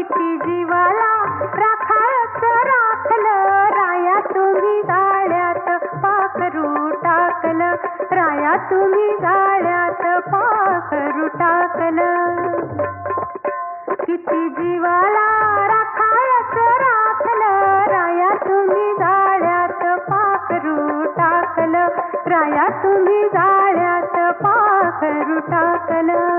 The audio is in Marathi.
किती जीवाला राखायच राखलं राया तुम्ही जाळ्यात पाखरू टाकलं राया तुम्ही जाळ्यात पाखरू टाकलं किती जीवाला राखायच राखलं राया तुम्ही जाळ्यात पाखरू टाकलं राया तुम्ही जाळ्यात पाखरू टाकलं